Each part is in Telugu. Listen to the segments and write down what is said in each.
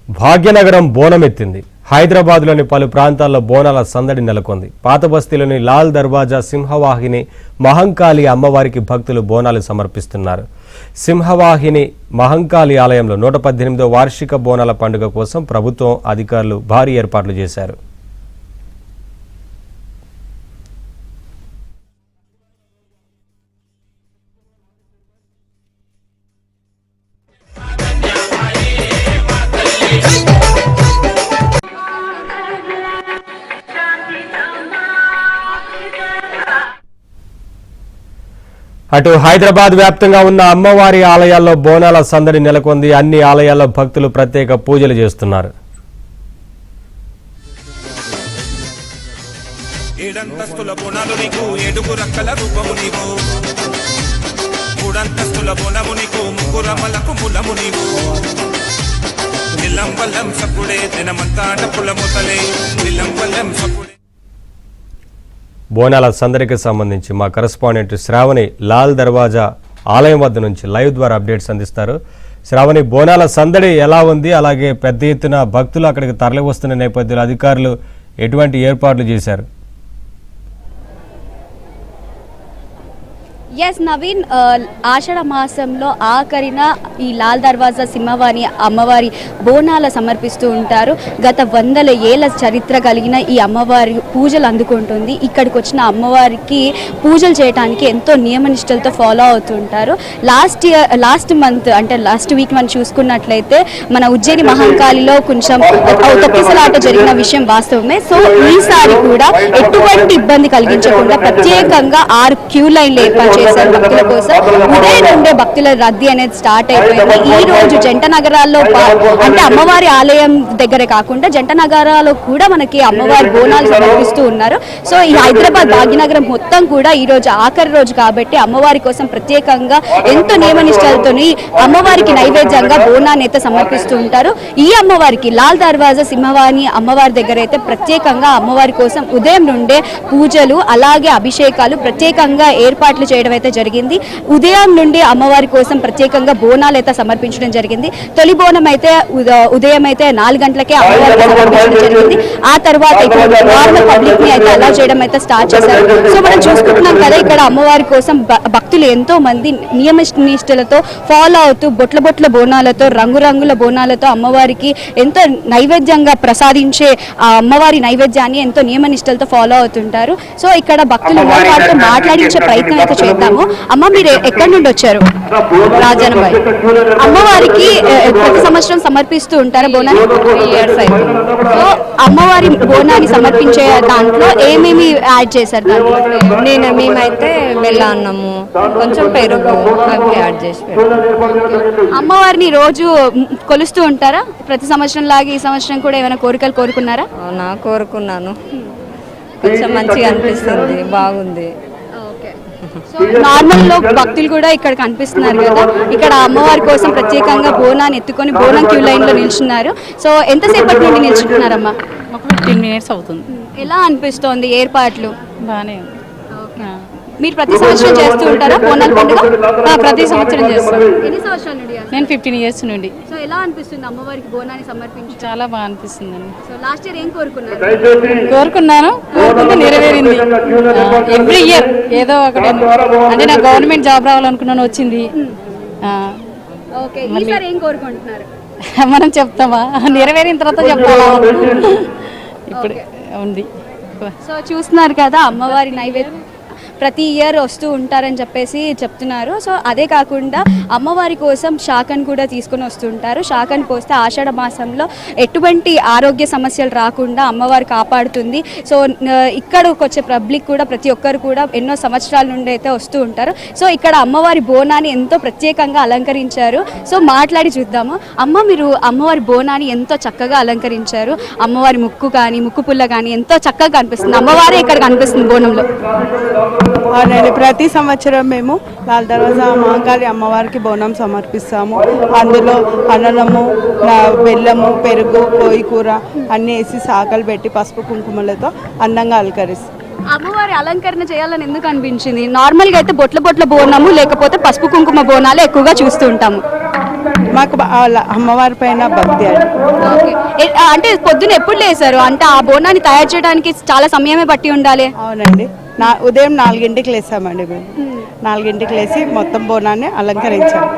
భాగ్యనగరం బోనమెత్తింది. హైదరాబాద్లోని పలు ప్రాంతాల్లో బోనాల సందడి నెలకొంది. పాత బస్తీలోని లాల్ దర్వాజా సింహవాహిని మహంకాళి అమ్మవారికి భక్తులు బోనాలు సమర్పిస్తున్నారు. సింహవాహిని మహంకాళి ఆలయంలో 118వ వార్షిక బోనాల పండుగ కోసం ప్రభుత్వం అధికారులు భారీ ఏర్పాట్లు చేశారు. అటు హైదరాబాద్ వ్యాప్తంగా ఉన్న అమ్మవారి ఆలయాల్లో బోనాల సందడి నెలకొంది. అన్ని ఆలయాల్లో భక్తులు ప్రత్యేక పూజలు చేస్తున్నారు. బోనాల సందడికి సంబంధించి మా కరెస్పాండెంట్ శ్రావణి లాల్ దర్వాజా ఆలయం వద్ద నుంచి లైవ్ ద్వారా అప్డేట్స్ అందిస్తారు. శ్రావణి, బోనాల సందడి ఎలా ఉంది? అలాగే పెద్ద ఎత్తున భక్తులు అక్కడికి తరలి వస్తున్న నేపథ్యంలో అధికారులు ఎటువంటి ఏర్పాట్లు చేశారు? ఎస్ నవీన్, ఆషాఢ మాసంలో ఆఖరిన ఈ లాల్ దర్వాజా సింహవాణి అమ్మవారి బోనాల సమర్పిస్తూ ఉంటారు. గత 100 ఏళ్ల చరిత్ర కలిగిన ఈ అమ్మవారి పూజలు అందుకుంటుంది. ఇక్కడికి వచ్చిన అమ్మవారికి పూజలు చేయడానికి ఎంతో నియమనిష్టలతో ఫాలో అవుతుంటారు. లాస్ట్ వీక్ మనం చూసుకున్నట్లయితే మన ఉజ్జయిని మహంకాళిలో కొంచెం తొక్కిసలాట జరిగిన విషయం వాస్తవమే. సో ఈసారి కూడా ఎటువంటి ఇబ్బంది కలిగించకుండా ప్రత్యేకంగా 6 క్యూ లైన్లు ఏర్పాటు చేశారు భక్తుల కోసం. ఉదయం నుండే భక్తుల రద్దీ అనేది స్టార్ట్ అయిపోయింది. ఈ రోజు జంట నగరాల్లో అంటే అమ్మవారి ఆలయం దగ్గరే కాకుండా జంట నగరాల్లో కూడా మనకి అమ్మవారి బోనాలు సమర్పిస్తూ ఉన్నారు. సో ఈ హైదరాబాద్ భాగ్యనగరం మొత్తం కూడా ఈ రోజు ఆఖరి రోజు కాబట్టి అమ్మవారి కోసం ప్రత్యేకంగా ఎంతో నియమనిష్టలతో అమ్మవారికి నైవేద్యంగా బోనాన్ని అయితే సమర్పిస్తూ ఉంటారు. ఈ అమ్మవారికి లాల్ దర్వాజా సింహవాణి అమ్మవారి దగ్గర అయితే ప్రత్యేకంగా అమ్మవారి కోసం ఉదయం నుండే పూజలు అలాగే అభిషేకాలు ప్రత్యేకంగా ఏర్పాట్లు చేయడం అయితే జరిగింది. ఉదయం నుండి అమ్మవారి కోసం ప్రత్యేకంగా బోనాలు అయితే సమర్పించడం జరిగింది. తొలి బోనం అయితే ఉదయం అయితే 4 గంటలకే అమ్మవారికి సమర్పించడం జరిగింది. ఆ తర్వాత నార్మల్ పబ్లిక్ ని అయితే అలా చేయడం అయితే స్టార్ట్ చేశారు. సో మనం చూసుకుంటున్నాం కదా, ఇక్కడ అమ్మవారి కోసం భక్తులు ఎంతో మంది నియమనిష్టలతో ఫాలో అవుతూ బొట్ల బోనాలతో రంగురంగుల బోనాలతో అమ్మవారికి ఎంతో నైవేద్యంగా ప్రసాదించే ఆ అమ్మవారి నైవేద్యాన్ని ఎంతో నియమనిష్టలతో ఫాలో అవుతుంటారు. సో ఇక్కడ భక్తులు వారితో మాట్లాడించే ప్రయత్నం అయితే చేద్దాము. అమ్మ, మీరు ఎక్కడి నుండి వచ్చారు? రాజనబాయ్. అమ్మవారికి ప్రతి సంవత్సరం సమర్పిస్తూ ఉంటారా బోనాన్ని? 3 years అవుతుంది. సో అమ్మవారి బోనాన్ని సమర్పించే దాంట్లో ఏమేమి యాడ్ చేశారు? దాంట్లో మేమైతే బెల్లన్నము కొంచెం పెరుగు అవి యాడ్ చేసి అమ్మవారిని రోజు కొలుస్తూ ఉంటారా? ప్రతి సంవత్సరం లాగా ఈ సంవత్సరం కూడా ఏమైనా కోరికలు కోరుకున్నారా? అవునా, కోరుకున్నాను. కొంచెం మంచిగా అనిపిస్తుంది, బాగుంది. నార్మల్ లో భక్తులు కూడా ఇక్కడ కనిపిస్తున్నారు కదా, ఇక్కడ అమ్మవారి కోసం ప్రత్యేకంగా బోనాన్ని ఎత్తుకొని బోనం క్యూ లైన్ లో నిల్చున్నారు. సో ఎంతసేపటి నుండి నిల్చుంటున్నారమ్మా? 15 minutes అవుతుంది. ఎలా అనిపిస్తోంది ఏర్పాట్లు? బాగానే. మీరు ప్రతి సంవత్సరం చేస్తూ ఉంటారా బోనాల పండుగ? ప్రతి సంవత్సరం చేస్తాను. ఎన్ని సంవత్సరాల నుండి? నేను 15 years నుండి. సో ఎలా అనిపిస్తుంది అమ్మవారికి బోనాన్ని సమర్పించి? చాలా బాగా అనిపిస్తుందండి. సో లాస్ట్ ఇయర్ ఏం కోరుకున్నారు? కోరుకుంటే నెరవేరింది. ఎవ్రీ ఇయర్ ఏదో ఒకటి, అంటే నాకు గవర్నమెంట్ జాబ్ రావాలనుకున్నాను, వచ్చింది. ఓకే, ఈసారి ఏం కోరుకుంటున్నారు? మనం చెప్తామా? నెరవేరిన తర్వాత చెప్పాలా? ఇప్పుడు ఉంది. సో చూస్తున్నారు కదా, అమ్మవారి నైవేద్యం ప్రతి ఇయర్ వస్తూ ఉంటారని చెప్పేసి చెప్తున్నారు. సో అదే కాకుండా అమ్మవారి కోసం శాఖను కూడా తీసుకొని వస్తుంటారు. శాఖను పోస్తే ఆషాఢ మాసంలో ఎటువంటి ఆరోగ్య సమస్యలు రాకుండా అమ్మవారు కాపాడుతుంది. సో ఇక్కడికి వచ్చే పబ్లిక్ కూడా ప్రతి ఒక్కరు కూడా ఎన్నో సంవత్సరాల నుండి అయితే వస్తూ ఉంటారు. సో ఇక్కడ అమ్మవారి బోనాన్ని ఎంతో ప్రత్యేకంగా అలంకరించారు. సో మాట్లాడి చూద్దాము. అమ్మ, మీరు అమ్మవారి బోనాన్ని ఎంతో చక్కగా అలంకరించారు. అమ్మవారి ముక్కు కానీ ముక్కు పుల్ల కానీ ఎంతో చక్కగా కనిపిస్తుంది. అమ్మవారే ఇక్కడ కనిపిస్తుంది బోనంలో. అవునండి, ప్రతి సంవత్సరం మేము లాల్ దర్వాజా మహంకాళి అమ్మవారికి బోనం సమర్పిస్తాము. అందులో అన్నము, బెల్లము, పెరుగు, కోయి కూర అన్నీ వేసి శాఖలు పెట్టి పసుపు కుంకుమలతో అందంగా అలంకరిస్తాం. అమ్మవారి అలంకరణ చేయాలని ఎందుకు అనిపించింది? నార్మల్గా అయితే బొట్ల బోనము లేకపోతే పసుపు కుంకుమ బోనాలు ఎక్కువగా చూస్తూ ఉంటాము. మాకు అమ్మవారి పైన భక్తి అండి. అంటే పొద్దున ఎప్పుడు లేసారు? అంటే ఆ బోనాన్ని తయారు చేయడానికి చాలా సమయమే పట్టి ఉండాలి. అవునండి, ఉదయం 4ంటికి లేసామండి మేము. 4ంటికి లేసి మొత్తం బోనాన్ని అలంకరించాము.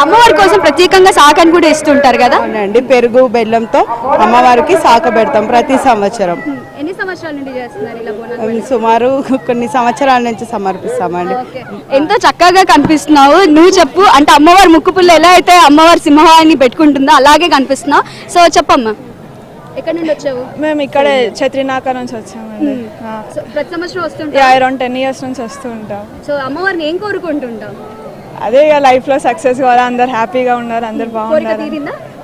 అమ్మవారి కోసం ప్రత్యేకంగా సాకని కూడా ఇస్తుంటారు కదా? అవునండి, పెరుగు బెల్లంతో అమ్మవారికి సాక పెడతాం ప్రతి సంవత్సరం. ఎన్ని సంవత్సరాల నుండి చేస్తున్నారు ఇలా బోనాలు? సుమారు కొన్ని సంవత్సరాల నుంచి సమర్పిస్తామండి. ఎంతో చక్కగా కనిపిస్తున్నావు. నువ్వు చెప్పు, అంటే అమ్మవారి ముక్కుపుల్ల ఎలా అయితే అమ్మవారి సింహాన్ని పెట్టుకుంటుందో అలాగే కనిపిస్తున్నావు. సో చెప్పమ్మా, ఎక్కడి నుండి వచ్చావు? మేము ఇక్కడే ఛత్రినాక నుంచి వచ్చామండి. ప్రతి సంవత్సరం వస్తుంటాం. అరౌండ్ 10 years నుంచి వస్తూ ఉంటాం. సో అమ్మవారిని ఏం కోరుకుంటుంటాం? అదే ఇక లైఫ్ లో సక్సెస్ కావాలి, అందరు హ్యాపీగా ఉన్నారు, అందరు బాగున్నారు.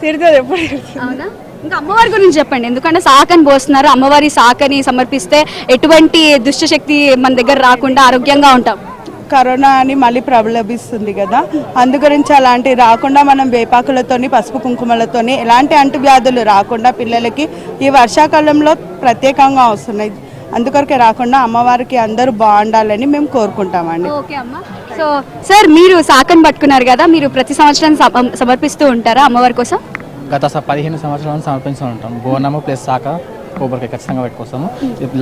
తీరుతుంది ఎప్పుడు. అవునా? ఇంకా అమ్మవారి గురించి చెప్పండి, ఎందుకంటే సాకని పోస్తున్నారు. అమ్మవారి సాకని సమర్పిస్తే ఎటువంటి దుష్టశక్తి మన దగ్గర రాకుండా ఆరోగ్యంగా ఉంటాం. కరోనా అని మళ్ళీ ప్రబలభిస్తుంది కదా, అందు గురించి అలాంటివి రాకుండా మనం వేపాకులతోని పసుపు కుంకుమలతోని ఎలాంటి అంటువ్యాధులు రాకుండా పిల్లలకి ఈ వర్షాకాలంలో ప్రత్యేకంగా వస్తున్నాయి, అందుకొరకే రాకుండా అమ్మవారికి అందరూ బాగుండాలని మేము కోరుకుంటామండి. ఓకే అమ్మ. సో సార్, మీరు సాకని పట్టుకున్నారు కదా, మీరు ప్రతి సంవత్సరం సమర్పిస్తూ ఉంటారా అమ్మవారి కోసం? గత 15 సంవత్సరాలను సమర్పిస్తూ ఉంటాం. బోనము ప్లస్ సాక కొబ్బరికాయ ఖచ్చితంగా పెట్టుకొస్తాము.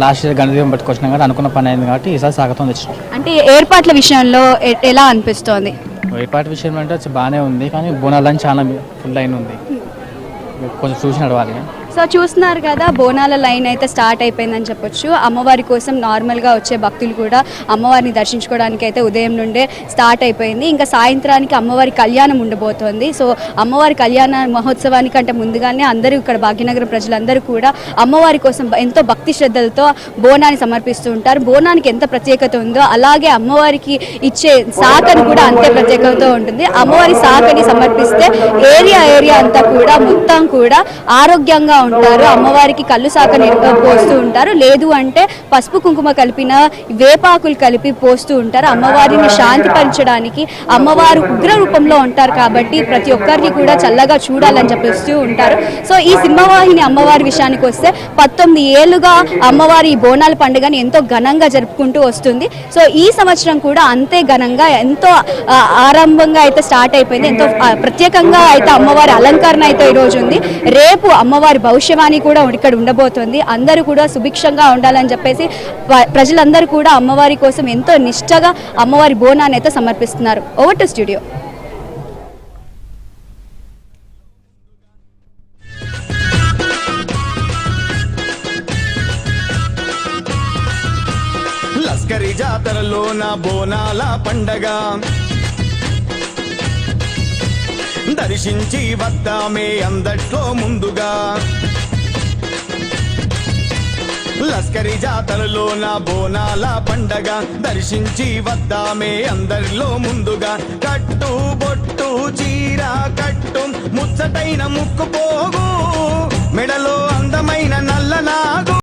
లాస్ట్ ఇయర్ గణదీపం పెట్టుకొచ్చినాం కదా, అనుకున్న పని అయింది కాబట్టి ఈసారి సాకతో తెచ్చినాం. అంటే ఏర్పాట్ల విషయంలో ఎలా అనిపిస్తోంది? ఏర్పాటు విషయం అంటే బాగానే ఉంది, కానీ బోనాలని చాలా ఫుల్ లైన్ ఉంది, కొంచెం చూసి నడవాలి. సో చూస్తున్నారు కదా, బోనాల లైన్ అయితే స్టార్ట్ అయిపోయిందని చెప్పొచ్చు. అమ్మవారి కోసం నార్మల్గా వచ్చే భక్తులు కూడా అమ్మవారిని దర్శించుకోవడానికి అయితే ఉదయం నుండే స్టార్ట్ అయిపోయింది. ఇంకా సాయంత్రానికి అమ్మవారి కళ్యాణం ఉండబోతోంది. సో అమ్మవారి కళ్యాణ మహోత్సవానికి అంటే ముందుగానే అందరూ ఇక్కడ భాగ్యనగరం ప్రజలందరూ కూడా అమ్మవారి కోసం ఎంతో భక్తి శ్రద్ధలతో బోనాన్ని సమర్పిస్తూ ఉంటారు. బోనానికి ఎంత ప్రత్యేకత ఉందో అలాగే అమ్మవారికి ఇచ్చే సాకని కూడా అంతే ప్రత్యేకత ఉంటుంది. అమ్మవారి సాకని సమర్పిస్తే ఏరియా అంతా కూడా మొత్తం కూడా ఆరోగ్యంగా ఉంటారు. అమ్మవారికి కళ్ళు సాకని పోస్తూ ఉంటారు, లేదు అంటే పసుపు కుంకుమ కలిపిన వేపాకులు కలిపి పోస్తూ ఉంటారు. అమ్మవారిని శాంతిపరచడానికి అమ్మవారు ఉగ్ర రూపంలో ఉంటారు కాబట్టి ప్రతి ఒక్కరిని కూడా చల్లగా చూడాలని చెప్పేస్తూ ఉంటారు. సో ఈ సింహవాహిని అమ్మవారి విషయానికి వస్తే 19 ఏళ్లుగా అమ్మవారి బోనాల పండుగని ఎంతో ఘనంగా జరుపుకుంటూ వస్తుంది. సో ఈ సంవత్సరం కూడా అంతే ఘనంగా ఎంతో ఆరంభంగా అయితే స్టార్ట్ అయిపోయింది. ఎంతో ప్రత్యేకంగా అయితే అమ్మవారి అలంకరణ అయితే ఈరోజు ఉంది. రేపు అమ్మవారి భవిష్యవాణి కూడా ఇక్కడ ఉండబోతోంది. అందరూ కూడా సుభిక్షంగా ఉండాలని చెప్పేసి ప్రజలందరూ కూడా అమ్మవారి కోసం ఎంతో నిష్ఠగా అమ్మవారి బోనాన్ని అయితే సమర్పిస్తున్నారు. Over to studio. లస్కరి జాతరలోన బోనాల పండగ దర్శించి వద్దామే అందట్లో ముందుగా. లస్కరి జాతరలోన బోనాల పండగ దర్శించి వద్దామే అందరిలో ముందుగా. కట్టు బొట్టు చీర కట్టు ముచ్చటైన ముక్కు పోగు